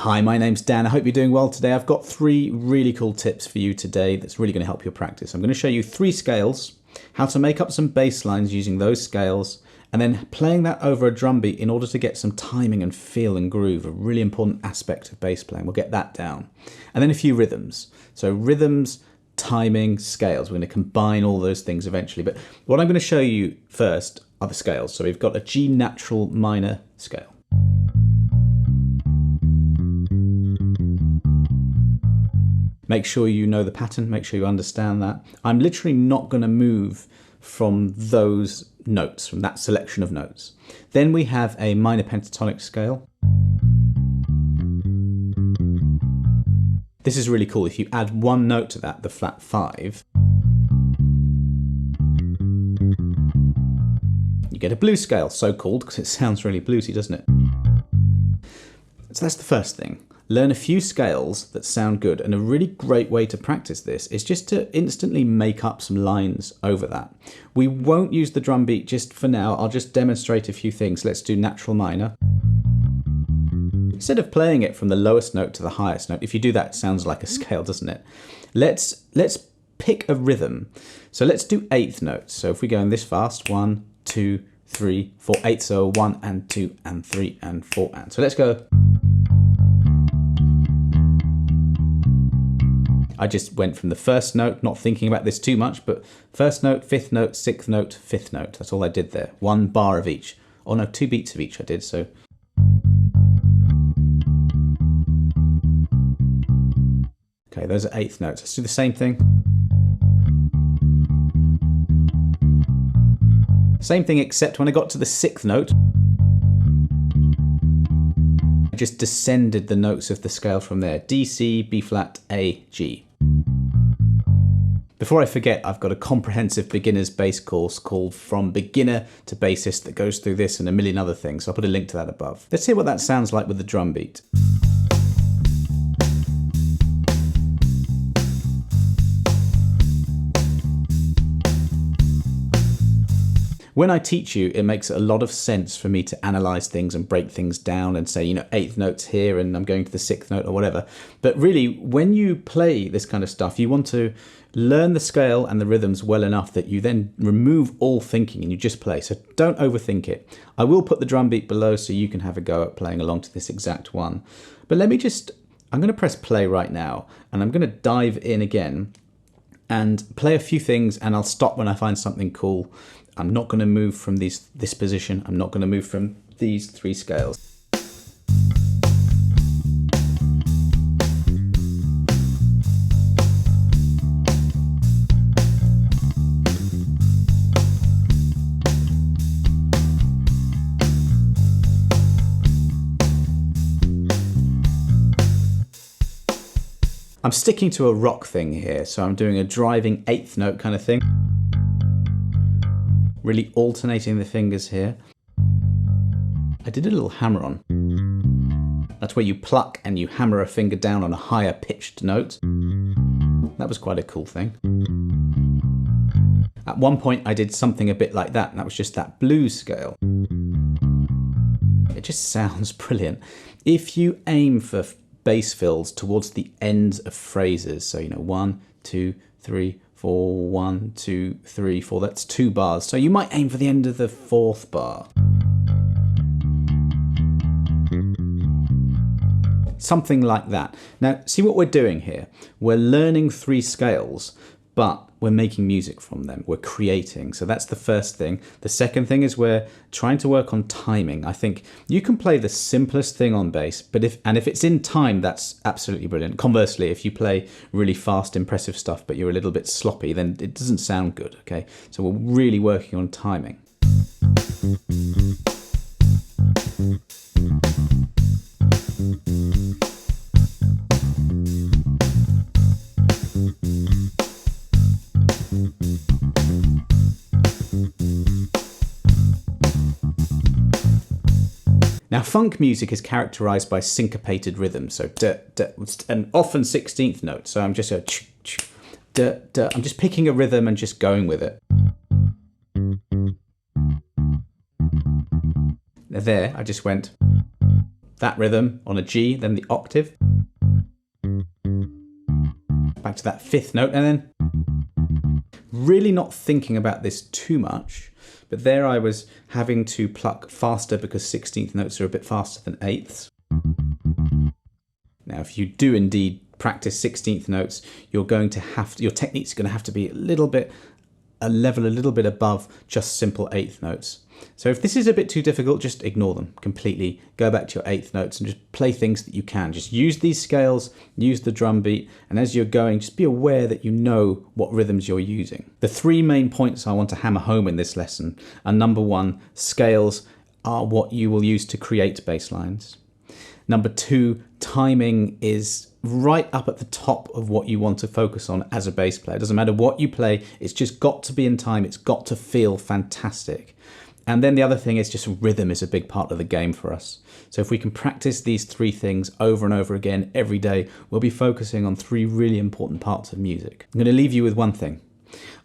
Hi, my name's Dan. I hope you're doing well today. I've got 3 really cool tips for you today that's really going to help your practice. I'm going to show you 3 scales, how to make up some bass lines using those scales, and then playing that over a drum beat in order to get some timing and feel and groove, a really important aspect of bass playing. We'll get that down. And then a few rhythms. So rhythms, timing, scales. We're going to combine all those things eventually. But what I'm going to show you first are the scales. So we've got a G natural minor scale. Make sure you know the pattern, make sure you understand that. I'm literally not going to move from those notes, from that selection of notes. Then we have a minor pentatonic scale. This is really cool. If you add one note to that, the flat 5, you get a blues scale, so called because it sounds really bluesy, doesn't it? So that's the first thing. Learn a few scales that sound good, and a really great way to practice this is just to instantly make up some lines over that. We won't use the drum beat just for now. I'll just demonstrate a few things. Let's do natural minor. Instead of playing it from the lowest note to the highest note, if you do that, it sounds like a scale, doesn't it? Let's pick a rhythm. So let's do 8th notes. So if we go in this fast, 1, 2, 3, 4, 8. So 1 and 2 and 3 and 4 and. So let's go. I just went from the first note, not thinking about this too much, but first note, 5th note, 6th note, 5th note. That's all I did there. 1 bar of each. Oh no, 2 beats of each I did, so. Okay, those are 8th notes. Let's do the same thing. Same thing, except when I got to the 6th note, I just descended the notes of the scale from there. D, C, B flat, A, G. Before I forget, I've got a comprehensive beginner's bass course called From Beginner to Bassist that goes through this and a million other things, so I'll put a link to that above. Let's hear what that sounds like with the drum beat. When I teach you, it makes a lot of sense for me to analyze things and break things down and say, 8th notes here and I'm going to the 6th note or whatever. But really, when you play this kind of stuff, you want to learn the scale and the rhythms well enough that you then remove all thinking and you just play. So don't overthink it. I will put the drum beat below so you can have a go at playing along to this exact one. But I'm going to press play right now and I'm going to dive in again and play a few things, and I'll stop when I find something cool. I'm not going to move from this position. I'm not going to move from these 3 scales. I'm sticking to a rock thing here, so I'm doing a driving 8th note kind of thing. Really alternating the fingers here. I did a little hammer on. That's where you pluck and you hammer a finger down on a higher pitched note. That was quite a cool thing. At one point I did something a bit like that, and that was just that blues scale. It just sounds brilliant. If you aim for bass fills towards the ends of phrases, so 1, 2, 3, 4, 1, 2, 3, 4, that's 2 bars. So you might aim for the end of the 4th bar. Something like that. Now, see what we're doing here? We're learning 3 scales, but we're making music from them. We're creating. So that's the first thing. The second thing is we're trying to work on timing. I think you can play the simplest thing on bass, but if it's in time, that's absolutely brilliant. Conversely, if you play really fast, impressive stuff, but you're a little bit sloppy, then it doesn't sound good, okay? So we're really working on timing. Now, funk music is characterized by syncopated rhythms, so and often 16th notes. So I'm just I'm just picking a rhythm and just going with it. There, I just went. that rhythm on a G, then the octave, back to that fifth note, and then really not thinking about this too much, but there I was having to pluck faster because 16th notes are a bit faster than eighths. Now, if you do indeed practice 16th notes, your technique's going to have to be a level a little bit above just simple eighth notes. So if this is a bit too difficult, just ignore them completely. Go back to your eighth notes and just play things that you can. Just use these scales, use the drum beat, and as you're going, just be aware that you know what rhythms you're using. The three main points I want to hammer home in this lesson are: number one, scales are what you will use to create bass lines. Number two, timing is right up at the top of what you want to focus on as a bass player. It doesn't matter what you play, it's just got to be in time, it's got to feel fantastic. And then the other thing is just rhythm is a big part of the game for us. So if we can practice these three things over and over again every day, we'll be focusing on three really important parts of music. I'm going to leave you with one thing.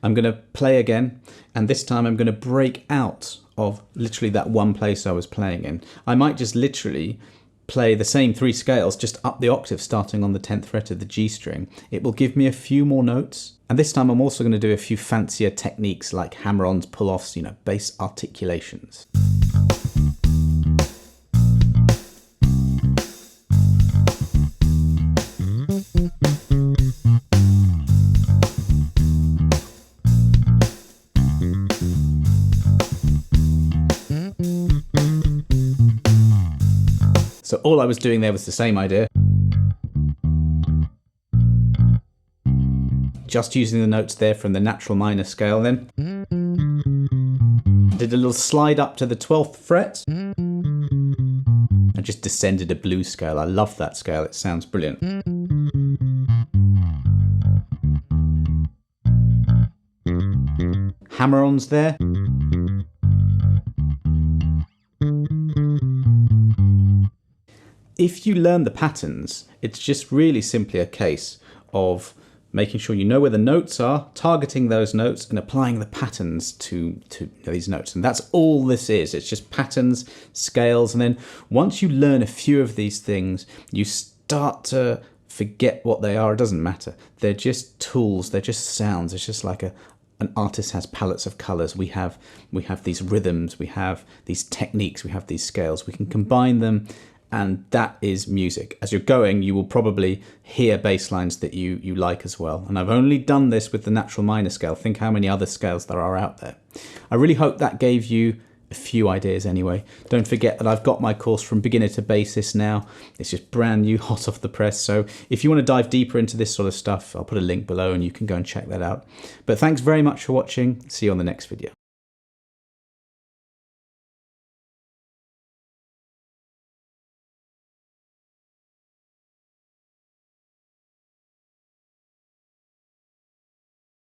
I'm going to play again, and this time I'm going to break out of literally that one place I was playing in. I might just literally play the same three scales, just up the octave, starting on the 10th fret of the G string. It will give me a few more notes. And this time I'm also going to do a few fancier techniques like hammer-ons, pull-offs, bass articulations. So all I was doing there was the same idea. Just using the notes there from the natural minor scale, then did a little slide up to the 12th fret and just descended a blues scale. I love that scale, it sounds brilliant. Hammer-ons there. If you learn the patterns, it's just really simply a case of making sure you know where the notes are, targeting those notes, and applying the patterns to these notes. And that's all this is. It's just patterns, scales, and then once you learn a few of these things, you start to forget what they are. It doesn't matter. They're just tools. They're just sounds. It's just like an artist has palettes of colors. We have these rhythms. We have these techniques. We have these scales. We can combine them, and that is music. As you're going, you will probably hear bass lines that you like as well. And I've only done this with the natural minor scale. Think how many other scales there are out there. I really hope that gave you a few ideas anyway. Don't forget that I've got my course From Beginner to Bassist now. It's just brand new, hot off the press. So if you want to dive deeper into this sort of stuff, I'll put a link below and you can go and check that out. But thanks very much for watching. See you on the next video.